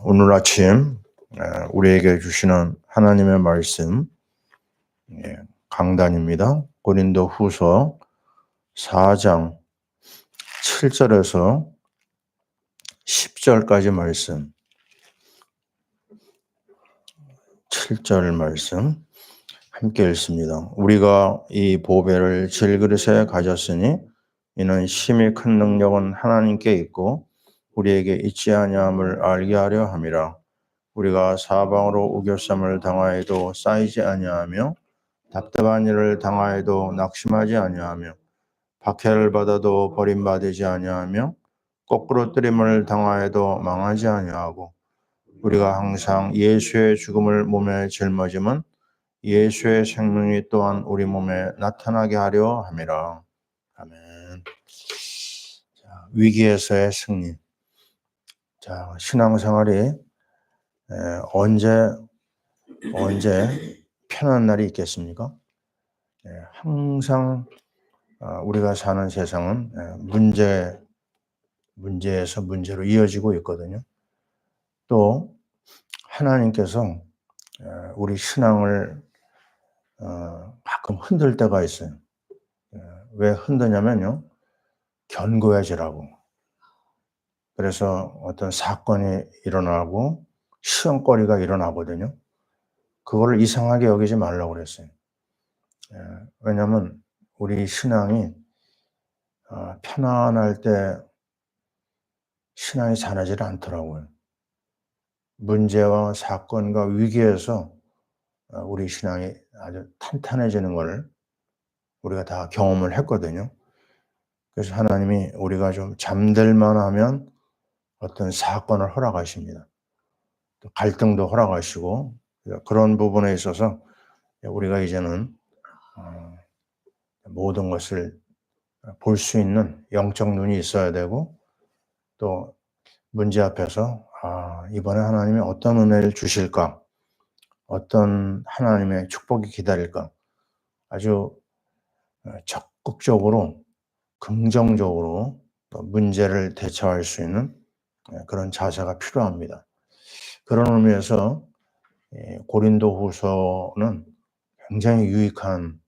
오늘 아침 우리에게 주시는 하나님의 말씀 강단입니다. 고린도 후서 4장 7절에서 10절까지 말씀, 7절 말씀 함께 읽습니다. 우리가 이 보배를 질그릇에 가졌으니 이는 심히 큰 능력은 하나님께 있고 우리에게 있지 아니함을 알게 하려 함이라. 우리가 사방으로 우겨쌈을 당하여도 쌓이지 아니하며 답답한 일을 당하여도 낙심하지 아니하며 박해를 받아도 버림받지 아니하며 거꾸로 뜨림을 당하여도 망하지 아니하고 우리가 항상 예수의 죽음을 몸에 짊어짐은 예수의 생명이 또한 우리 몸에 나타나게 하려 함이라. 아멘. 자, 위기에서의 승리. 자, 신앙생활이 언제 편한 날이 있겠습니까? 항상 우리가 사는 세상은 문제에서 문제로 이어지고 있거든요. 또 하나님께서 우리 신앙을 가끔 흔들 때가 있어요. 왜 흔드냐면요, 견고해지라고. 그래서 어떤 사건이 일어나고 시험거리가 일어나거든요. 그거를 이상하게 여기지 말라고 그랬어요. 왜냐하면 우리 신앙이 편안할 때 신앙이 자라질 않더라고요. 문제와 사건과 위기에서 우리 신앙이 아주 탄탄해지는 걸 우리가 다 경험을 했거든요. 그래서 하나님이 우리가 좀 잠들만 하면 어떤 사건을 허락하십니다. 또 갈등도 허락하시고 그런 부분에 있어서 우리가 이제는 모든 것을 볼 수 있는 영적 눈이 있어야 되고 또 문제 앞에서 이번에 하나님이 어떤 은혜를 주실까? 어떤 하나님의 축복이 기다릴까? 아주 적극적으로 긍정적으로 문제를 대처할 수 있는 그런 자세가 필요합니다. 그런 의미에서 고린도 후서는 굉장히 유익한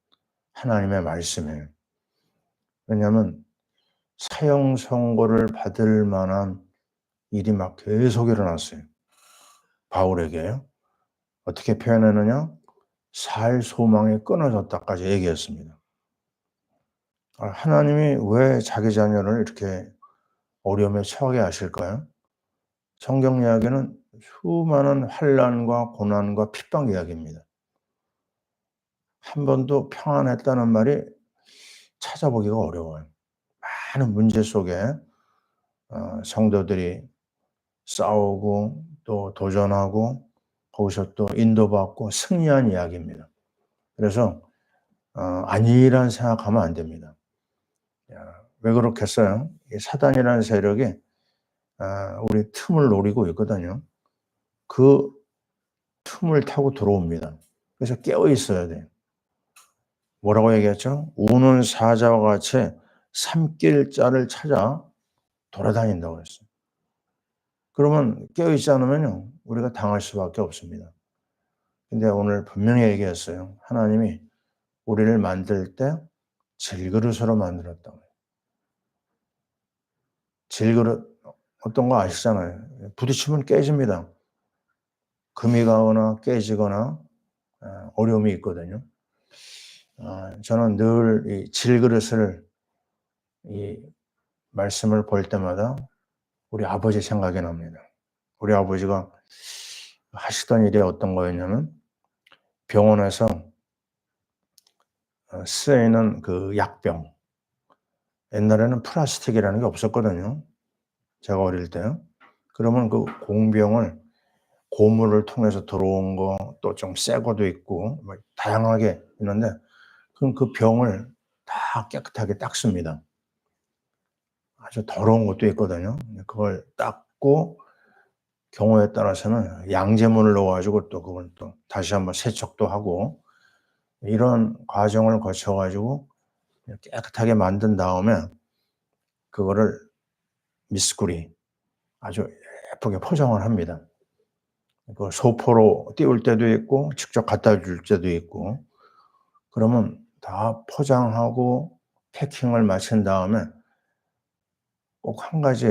하나님의 말씀이에요. 왜냐하면 사형 선고를 받을 만한 일이 막 계속 일어났어요. 바울에게요. 어떻게 표현했느냐? 살 소망이 끊어졌다까지 얘기했습니다. 하나님이 왜 자기 자녀를 이렇게 어려움에 처하게 하실까요? 성경 이야기는 수많은 환난과 고난과 핍박 이야기입니다. 한 번도 평안했다는 말이 찾아보기가 어려워요. 많은 문제 속에 성도들이 싸우고 또 도전하고 거기서 또 인도받고 승리한 이야기입니다. 그래서 아니란 생각하면 안 됩니다. 왜 그렇겠어요? 사단이라는 세력이 우리 틈을 노리고 있거든요. 그 틈을 타고 들어옵니다. 그래서 깨어 있어야 돼요. 뭐라고 얘기했죠? 우는 사자와 같이 삼킬 자를 찾아 돌아다닌다고 그랬어요. 그러면 깨어 있지 않으면요, 우리가 당할 수밖에 없습니다. 근데 오늘 분명히 얘기했어요. 하나님이 우리를 만들 때 질그릇으로 만들었다고. 질그릇 어떤 거 아시잖아요. 부딪히면 깨집니다. 금이 가거나 깨지거나 어려움이 있거든요. 저는 늘 이 질그릇을 이 말씀을 볼 때마다 우리 아버지 생각이 납니다. 우리 아버지가 하시던 일이 어떤 거였냐면 병원에서 쓰이는 그 약병, 옛날에는 플라스틱이라는 게 없었거든요. 제가 어릴 때요. 그러면 그 공병을 고무를 통해서 들어온 거 또 좀 새 것도 있고 뭐 다양하게 있는데 그럼 그 병을 다 깨끗하게 닦습니다. 아주 더러운 것도 있거든요. 그걸 닦고 경우에 따라서는 양재물을 넣어 가지고 또 그걸 또 다시 한번 세척도 하고 이런 과정을 거쳐 가지고 깨끗하게 만든 다음에 그거를 미스구리 아주 예쁘게 포장을 합니다. 그 소포로 띄울 때도 있고 직접 갖다 줄 때도 있고. 그러면 다 포장하고 패킹을 마친 다음에 꼭 한 가지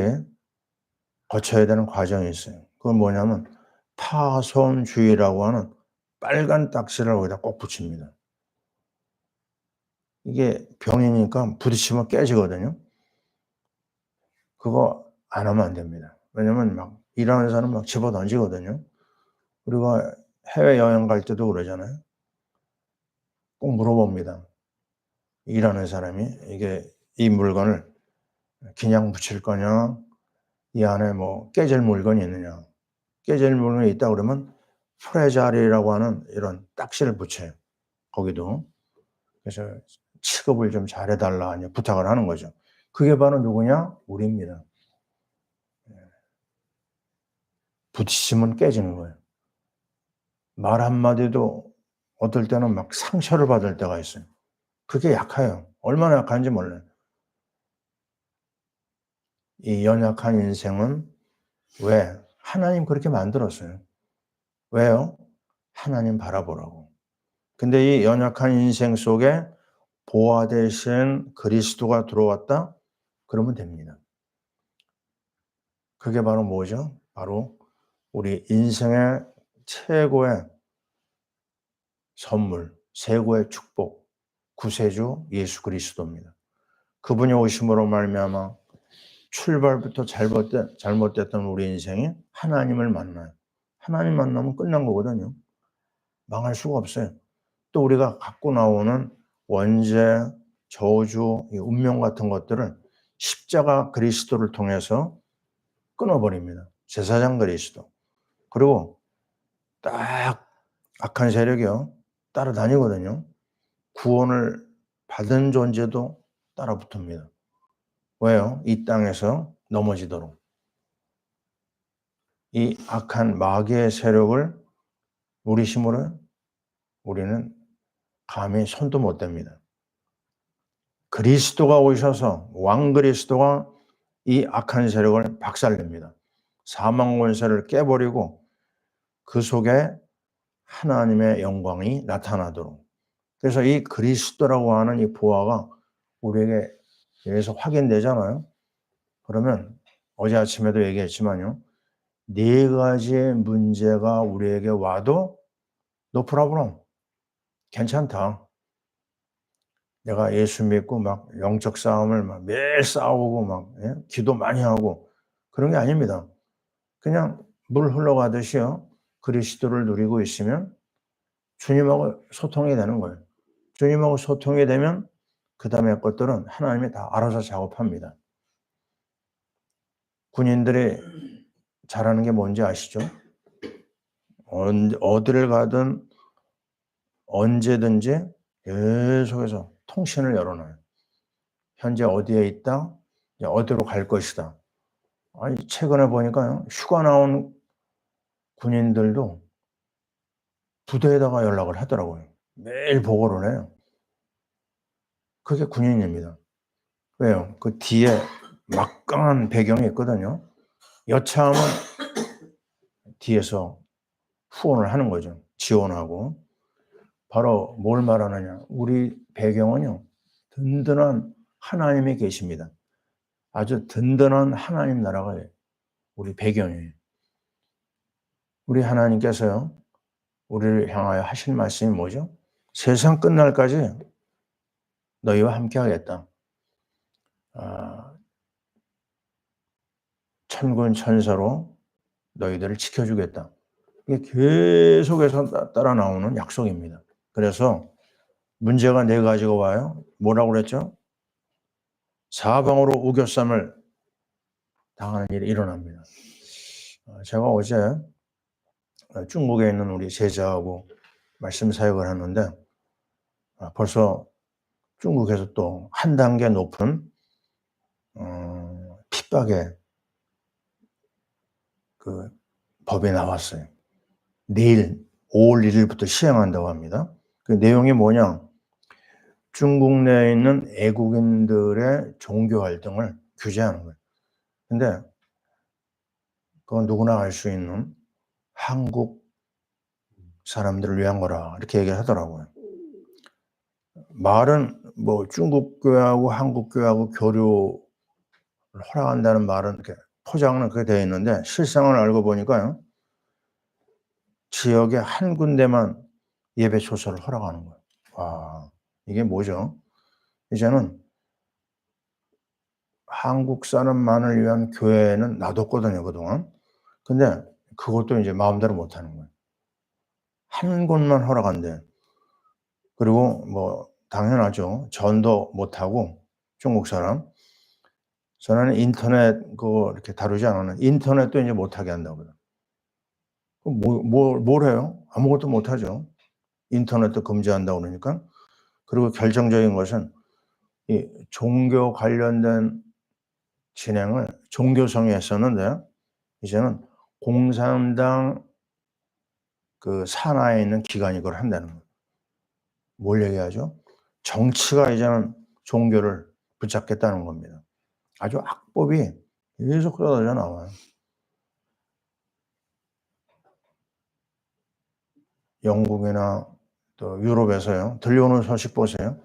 거쳐야 되는 과정이 있어요. 그건 뭐냐면 파손주의라고 하는 빨간 딱지를 거기다 꼭 붙입니다. 이게 병이니까 부딪히면 깨지거든요. 그거 안 하면 안 됩니다. 왜냐면 막 일하는 사람 막 집어 던지거든요. 그리고 해외여행 갈 때도 그러잖아요. 꼭 물어봅니다. 일하는 사람이 이게 이 물건을 그냥 붙일 거냐, 이 안에 뭐 깨질 물건이 있느냐. 깨질 물건이 있다 그러면 프레자리라고 하는 이런 딱지를 붙여요. 거기도. 그래서 취급을 좀 잘해 달라 부탁을 하는 거죠. 그게 바로 누구냐? 우리입니다. 부딪히면 깨지는 거예요. 말 한마디도 어떨 때는 막 상처를 받을 때가 있어요. 그게 약해요. 얼마나 약한지 몰라요. 이 연약한 인생은 왜? 하나님 그렇게 만들었어요. 왜요? 하나님 바라보라고. 근데 이 연약한 인생 속에 보화 대신 그리스도가 들어왔다? 그러면 됩니다. 그게 바로 뭐죠? 바로 우리 인생의 최고의 선물, 최고의 축복, 구세주 예수 그리스도입니다. 그분이 오심으로 말미암아 출발부터 잘못됐던 우리 인생이 하나님을 만나요. 하나님 만나면 끝난 거거든요. 망할 수가 없어요. 또 우리가 갖고 나오는 원죄, 저주, 운명 같은 것들을 십자가 그리스도를 통해서 끊어버립니다. 제사장 그리스도. 그리고 딱 악한 세력이요. 따라다니거든요. 구원을 받은 존재도 따라붙습니다. 왜요? 이 땅에서 넘어지도록. 이 악한 마귀의 세력을 우리 힘으로 우리는 감히 손도 못 댑니다. 그리스도가 오셔서 왕 그리스도가 이 악한 세력을 박살냅니다. 사망 권세를 깨버리고 그 속에 하나님의 영광이 나타나도록. 그래서 이 그리스도라고 하는 이 보화가 우리에게 여기서 확인되잖아요. 그러면 어제 아침에도 얘기했지만요. 네 가지의 문제가 우리에게 와도 no problem. 괜찮다. 내가 예수 믿고 막 영적 싸움을 막 매일 싸우고 막 기도 많이 하고 그런 게 아닙니다. 그냥 물 흘러가듯이요. 그리스도를 누리고 있으면 주님하고 소통이 되는 거예요. 주님하고 소통이 되면 그 다음에 것들은 하나님이 다 알아서 작업합니다. 군인들이 잘하는 게 뭔지 아시죠? 어디를 가든 언제든지 계속해서 통신을 열어놔요. 현재 어디에 있다? 어디로 갈 것이다. 아니, 최근에 보니까요, 휴가 나온 군인들도 부대에다가 연락을 하더라고요. 매일 보고를 해요. 그게 군인입니다. 왜요? 그 뒤에 막강한 배경이 있거든요. 여차하면 뒤에서 후원을 하는 거죠. 지원하고. 바로 뭘 말하느냐. 우리 배경은요, 든든한 하나님이 계십니다. 아주 든든한 하나님 나라가 우리 배경이에요. 우리 하나님께서요, 우리를 향하여 하신 말씀이 뭐죠? 세상 끝날까지 너희와 함께 하겠다. 천군 천사로 너희들을 지켜주겠다. 이게 계속해서 따라 나오는 약속입니다. 그래서 문제가 네 가지가 와요. 뭐라고 그랬죠? 사방으로 우겨쌈을 당하는 일이 일어납니다. 제가 어제 중국에 있는 우리 제자하고 말씀 사역을 하는데 벌써 중국에서 또 한 단계 높은 핍박의 그 법이 나왔어요. 내일 5월 1일부터 시행한다고 합니다. 그 내용이 뭐냐? 중국 내에 있는 애국인들의 종교 활동을 규제하는 거예요. 근데 그건 누구나 알 수 있는 한국 사람들을 위한 거라 이렇게 얘기를 하더라고요. 말은 뭐 중국 교회하고 한국 교회하고 교류를 허락한다는 말은 이렇게 포장은 그렇게 되어 있는데 실상을 알고 보니까요. 지역에 한 군데만 예배 초소를 허락하는 거예요. 와, 이게 뭐죠? 이제는 한국 사람만을 위한 교회는 놔뒀거든요, 그동안. 근데 그것도 이제 마음대로 못 하는 거예요. 한 곳만 허락한대. 그리고 뭐 당연하죠. 전도 못 하고 중국 사람. 저는 인터넷 그거 이렇게 다루지 않았는데 인터넷도 이제 못 하게 한다고요. 그럼 뭘 해요? 아무것도 못 하죠. 인터넷도 금지한다고 그러니까. 그리고 결정적인 것은 이 종교 관련된 진행을 종교성이 했었는데 이제는 공산당 그 산하에 있는 기관이 그걸 한다는 거예요. 뭘 얘기하죠? 정치가 이제는 종교를 붙잡겠다는 겁니다. 아주 악법이 계속 쏟아져 나와요. 영국이나 또 유럽에서요. 들려오는 소식 보세요.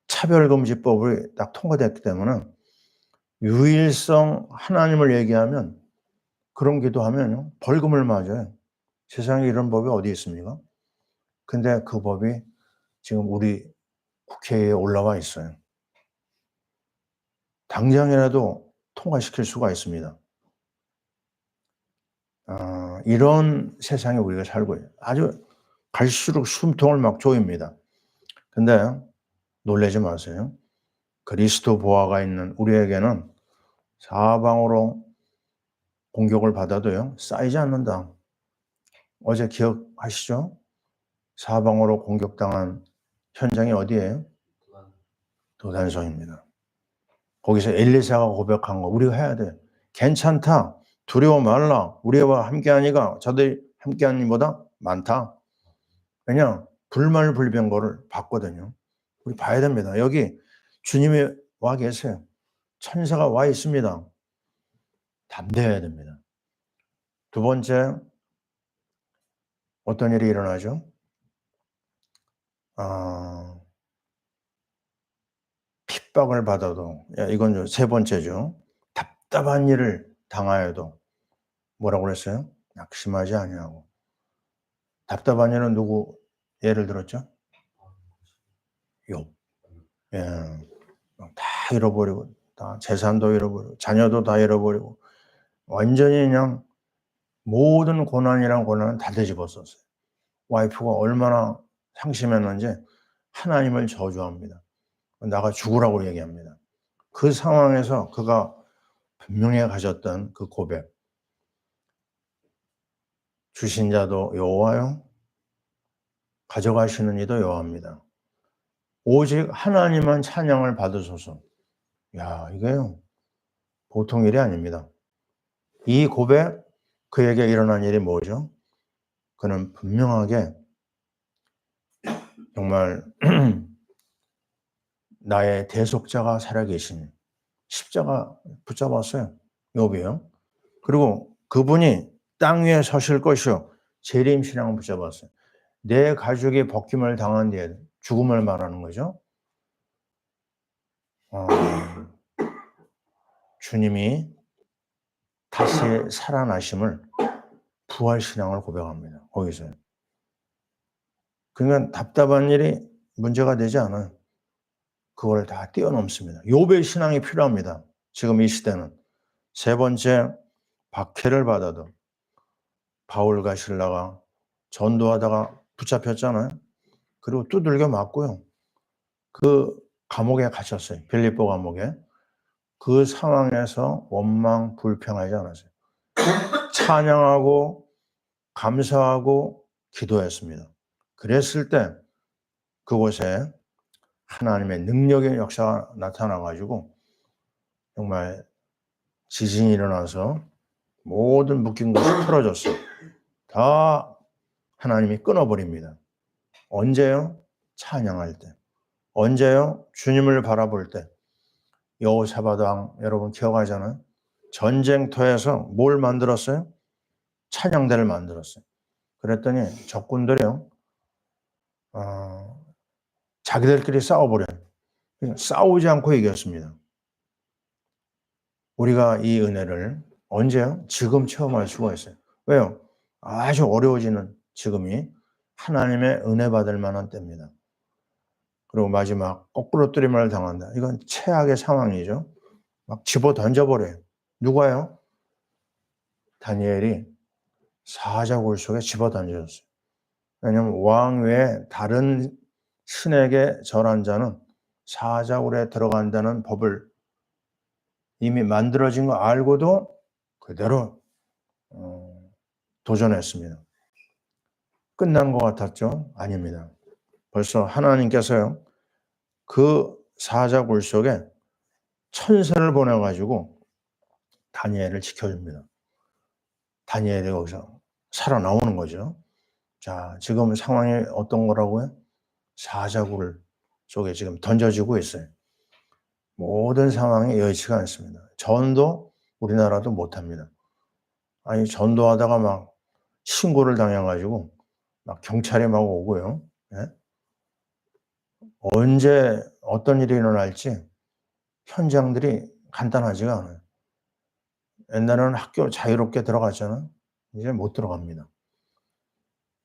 차별금지법이 딱 통과됐기 때문에 유일성 하나님을 얘기하면 그런 기도하면요. 벌금을 맞아요. 세상에 이런 법이 어디 있습니까? 근데 그 법이 지금 우리 국회에 올라와 있어요. 당장이라도 통과시킬 수가 있습니다. 이런 세상에 우리가 살고 있어요. 아주 갈수록 숨통을 막 조입니다. 근데 놀라지 마세요. 그리스도 보화가 있는 우리에게는 사방으로 공격을 받아도요, 쌓이지 않는다. 어제 기억하시죠? 사방으로 공격당한 현장이 어디예요? 도단성입니다. 거기서 엘리사가 고백한 거 우리가 해야 돼. 괜찮다. 두려워 말라. 우리와 함께하니가 저들이 함께하는 이보다 많다. 그냥 불말불변거를 봤거든요. 우리 봐야 됩니다. 여기 주님이 와 계세요. 천사가 와 있습니다. 담대해야 됩니다. 두 번째, 어떤 일이 일어나죠? 핍박을 받아도, 이건 세 번째죠. 답답한 일을 당하여도 뭐라고 그랬어요? 낙심하지 아니하고. 답답한 일은 누구 예를 들었죠? 욥. 예, 다 잃어버리고, 다 재산도 잃어버리고, 자녀도 다 잃어버리고, 완전히 그냥 모든 고난이란 고난은 다 뒤집었었어요. 와이프가 얼마나 상심했는지 하나님을 저주합니다. 나가 죽으라고 얘기합니다. 그 상황에서 그가 분명히 가졌던 그 고백. 주신 자도 여호와요, 가져가시는 이도 여호와입니다. 오직 하나님만 찬양을 받으소서. 야, 이게요, 보통 일이 아닙니다. 이 고백, 그에게 일어난 일이 뭐죠? 그는 분명하게 정말 나의 대속자가 살아계신 십자가 붙잡았어요. 욥이요. 그리고 그분이 땅 위에 서실 것이요. 재림 신앙을 붙잡았어요. 내 가족이 벗김을 당한 뒤에 죽음을 말하는 거죠. 주님이 다시 살아나심을 부활 신앙을 고백합니다. 거기서요. 그러니까 답답한 일이 문제가 되지 않아요. 그걸 다 뛰어넘습니다. 욥의 신앙이 필요합니다. 지금 이 시대는. 세 번째, 박해를 받아도 바울과 실라가 전도하다가 붙잡혔잖아요. 그리고 두들겨 맞고요. 그 감옥에 갇혔어요. 빌립보 감옥에. 그 상황에서 원망 불평하지 않았어요. 찬양하고 감사하고 기도했습니다. 그랬을 때 그곳에 하나님의 능력의 역사가 나타나가지고 정말 지진이 일어나서 모든 묶인 것이 풀어졌어요. 다 하나님이 끊어버립니다. 언제요? 찬양할 때. 언제요? 주님을 바라볼 때. 여호사밧 왕 여러분 기억하잖아요? 전쟁터에서 뭘 만들었어요? 찬양대를 만들었어요. 그랬더니 적군들이요, 자기들끼리 싸워버려요. 싸우지 않고 이겼습니다. 우리가 이 은혜를 언제요? 지금 체험할 수가 있어요. 왜요? 아주 어려워지는 지금이 하나님의 은혜 받을 만한 때입니다. 그리고 마지막 거꾸로뜨림을 당한다. 이건 최악의 상황이죠. 막 집어 던져버려요. 누가요? 다니엘이 사자굴 속에 집어 던져졌어요. 왜냐하면 왕 외에 다른 신에게 절한 자는 사자굴에 들어간다는 법을 이미 만들어진 거 알고도 그대로 도전했습니다. 끝난 것 같았죠? 아닙니다. 벌써 하나님께서요, 그 사자굴 속에 천사를 보내가지고 다니엘을 지켜줍니다. 다니엘이 거기서 살아나오는 거죠. 자, 지금 상황이 어떤 거라고요? 사자굴 속에 지금 던져지고 있어요. 모든 상황이 여의치가 않습니다. 전도 우리나라도 못합니다. 아니, 전도하다가 막 신고를 당해가지고 막 경찰이 막 오고요. 예? 언제 어떤 일이 일어날지 현장들이 간단하지가 않아요. 옛날에는 학교 자유롭게 들어갔잖아요. 이제 못 들어갑니다.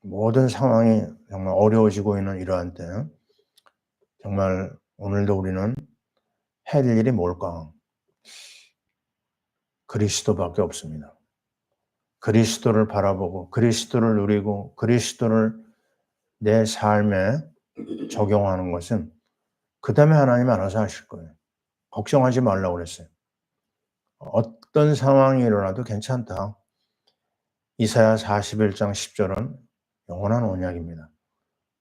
모든 상황이 정말 어려워지고 있는 이러한 때 정말 오늘도 우리는 해야 될 일이 뭘까? 그리스도밖에 없습니다. 그리스도를 바라보고 그리스도를 누리고 그리스도를 내 삶에 적용하는 것은 그다음에 하나님 알아서 하실 거예요. 걱정하지 말라고 그랬어요. 어떤 상황이 일어나도 괜찮다. 이사야 41장 10절은 영원한 언약입니다.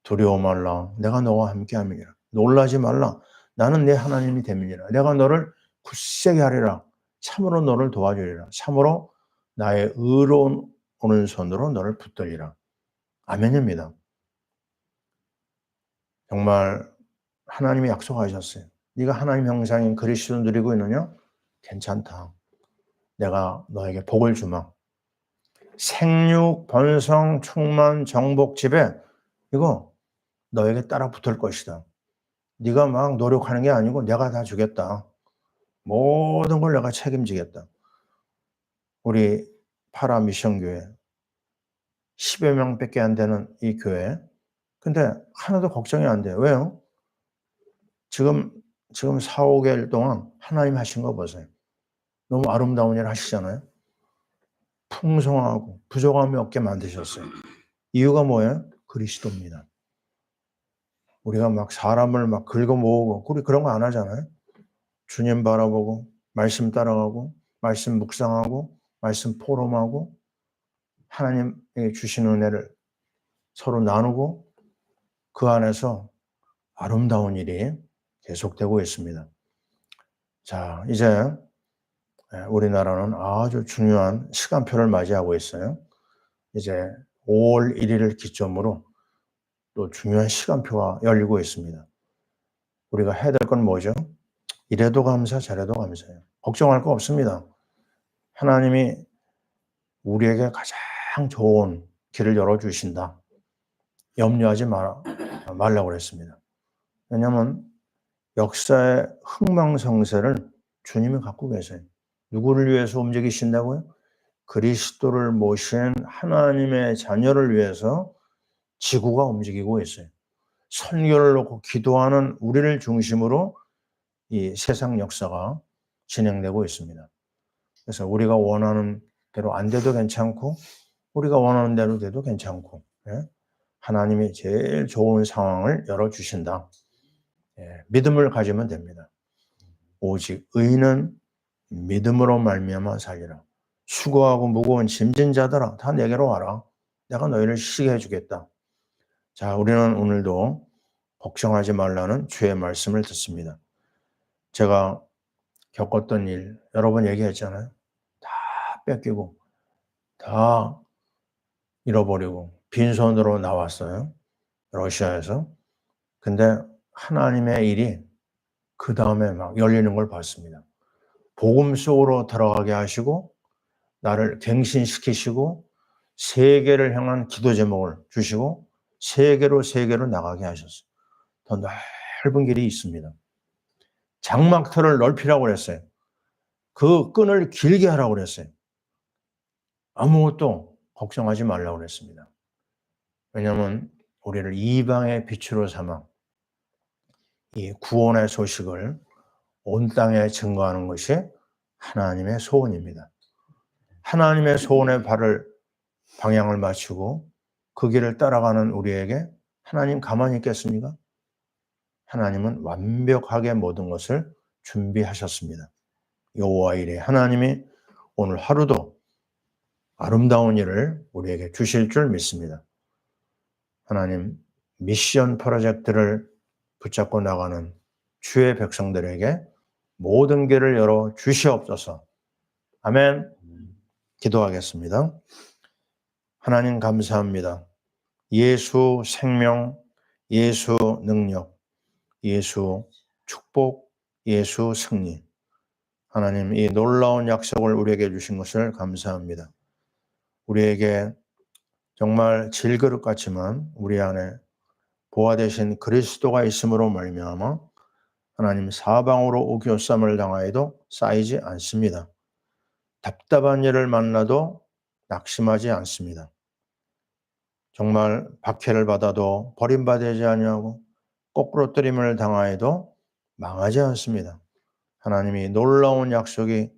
두려워 말라. 내가 너와 함께 함이니라. 놀라지 말라. 나는 내 하나님이 됨이니라. 내가 너를 굳세게 하리라. 참으로 너를 도와주리라. 참으로 나의 의로운 오른손으로 너를 붙들리라. 아멘입니다. 정말 하나님이 약속하셨어요. 네가 하나님 형상인 그리스도 누리고 있느냐? 괜찮다. 내가 너에게 복을 주마. 생육, 번성, 충만, 정복, 지배 이거 너에게 따라 붙을 것이다. 네가 막 노력하는 게 아니고 내가 다 주겠다. 모든 걸 내가 책임지겠다. 우리 파라 미션 교회 10여 명밖에 안 되는 이 교회. 근데 하나도 걱정이 안 돼요. 왜요? 지금 4, 5개월 동안 하나님 하신 거 보세요. 너무 아름다운 일 하시잖아요. 풍성하고 부족함이 없게 만드셨어요. 이유가 뭐예요? 그리스도입니다. 우리가 막 사람을 막 긁어 모으고 우리 그런 거 안 하잖아요. 주님 바라보고 말씀 따라가고 말씀 묵상하고 말씀 포럼하고 하나님에게 주신 은혜를 서로 나누고 그 안에서 아름다운 일이 계속되고 있습니다. 자, 이제 우리나라는 아주 중요한 시간표를 맞이하고 있어요. 이제 5월 1일을 기점으로 또 중요한 시간표가 열리고 있습니다. 우리가 해야 될 건 뭐죠? 이래도 감사, 저래도 감사해요. 걱정할 거 없습니다. 하나님이 우리에게 가장 좋은 길을 열어주신다. 염려하지 말라고 그랬습니다. 왜냐하면 역사의 흥망성쇠를 주님이 갖고 계세요. 누구를 위해서 움직이신다고요? 그리스도를 모신 하나님의 자녀를 위해서 지구가 움직이고 있어요. 선교를 놓고 기도하는 우리를 중심으로 이 세상 역사가 진행되고 있습니다. 그래서 우리가 원하는 대로 안 돼도 괜찮고 우리가 원하는 대로 돼도 괜찮고 하나님이 제일 좋은 상황을 열어주신다. 믿음을 가지면 됩니다. 오직 의인은 믿음으로 말미암아 살리라. 수고하고 무거운 짐진 자들아 다 내게로 와라. 내가 너희를 쉬게 해주겠다. 자, 우리는 오늘도 걱정하지 말라는 주의 말씀을 듣습니다. 제가 겪었던 일 여러 번 얘기했잖아요. 다 뺏기고 다 잃어버리고 빈손으로 나왔어요. 러시아에서. 근데 하나님의 일이 그 다음에 막 열리는 걸 봤습니다. 복음 속으로 들어가게 하시고 나를 갱신시키시고 세계를 향한 기도 제목을 주시고 세계로 나가게 하셨어요. 더 넓은 길이 있습니다. 장막터를 넓히라고 그랬어요. 그 끈을 길게 하라고 그랬어요. 아무것도 걱정하지 말라고 그랬습니다. 왜냐하면 우리를 이방의 빛으로 삼아 이 구원의 소식을 온 땅에 증거하는 것이 하나님의 소원입니다. 하나님의 소원에 방향을 맞추고 그 길을 따라가는 우리에게 하나님 가만히 있겠습니까? 하나님은 완벽하게 모든 것을 준비하셨습니다. 여호와 이레 하나님이 오늘 하루도 아름다운 일을 우리에게 주실 줄 믿습니다. 하나님 미션 프로젝트를 붙잡고 나가는 주의 백성들에게 모든 길을 열어 주시옵소서. 아멘. 기도하겠습니다. 하나님 감사합니다. 예수 생명, 예수 능력, 예수 축복, 예수 승리. 하나님 이 놀라운 약속을 우리에게 주신 것을 감사합니다. 우리에게 정말 질그릇 같지만 우리 안에 보화 되신 그리스도가 있음으로 말미암아 하나님 사방으로 오교쌈을 당하여도 쌓이지 않습니다. 답답한 일을 만나도 낙심하지 않습니다. 정말 박해를 받아도 버림받지 아니하고 거꾸로 뜨림을 당하여도 망하지 않습니다. 하나님이 놀라운 약속이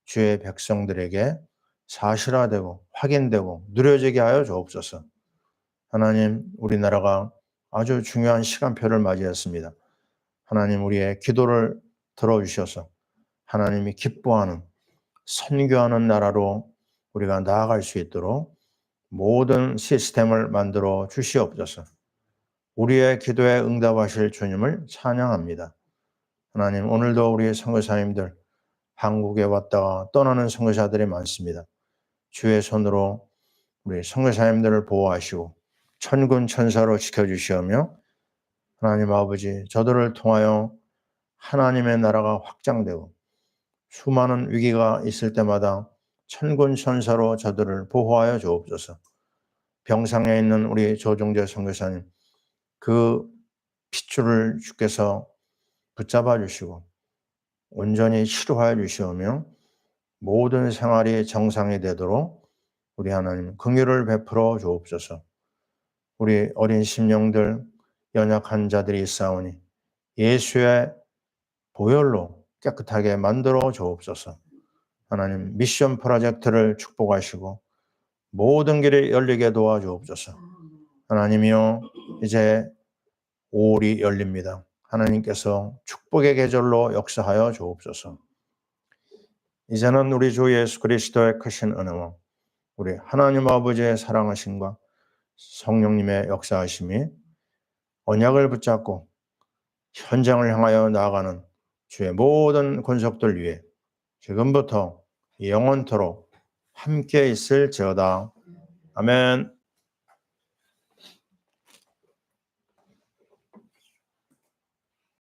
주의 백성들에게 사실화되고 확인되고 누려지게 하여 주옵소서. 하나님 우리나라가 아주 중요한 시간표를 맞이했습니다. 하나님 우리의 기도를 들어주셔서 하나님이 기뻐하는 선교하는 나라로 우리가 나아갈 수 있도록 모든 시스템을 만들어 주시옵소서. 우리의 기도에 응답하실 주님을 찬양합니다. 하나님 오늘도 우리의 선교사님들 한국에 왔다가 떠나는 선교사들이 많습니다. 주의 손으로 우리 선교사님들을 보호하시고 천군 천사로 지켜주시오며 하나님 아버지 저들을 통하여 하나님의 나라가 확장되고 수많은 위기가 있을 때마다 천군 천사로 저들을 보호하여 주옵소서. 병상에 있는 우리 조종재 선교사님 그 핏줄을 주께서 붙잡아 주시고 온전히 치료하여 주시오며 모든 생활이 정상이 되도록 우리 하나님 긍휼을 베풀어 주옵소서. 우리 어린 심령들 연약한 자들이 있사오니 예수의 보혈로 깨끗하게 만들어 주옵소서. 하나님 미션 프로젝트를 축복하시고 모든 길이 열리게 도와주옵소서. 하나님이여 이제 5월이 열립니다. 하나님께서 축복의 계절로 역사하여 주옵소서. 이제는 우리 주 예수 그리스도의 크신 은혜와 우리 하나님 아버지의 사랑하심과 성령님의 역사하심이 언약을 붙잡고 현장을 향하여 나아가는 주의 모든 권속들 위해 지금부터 영원토록 함께 있을지어다. 아멘.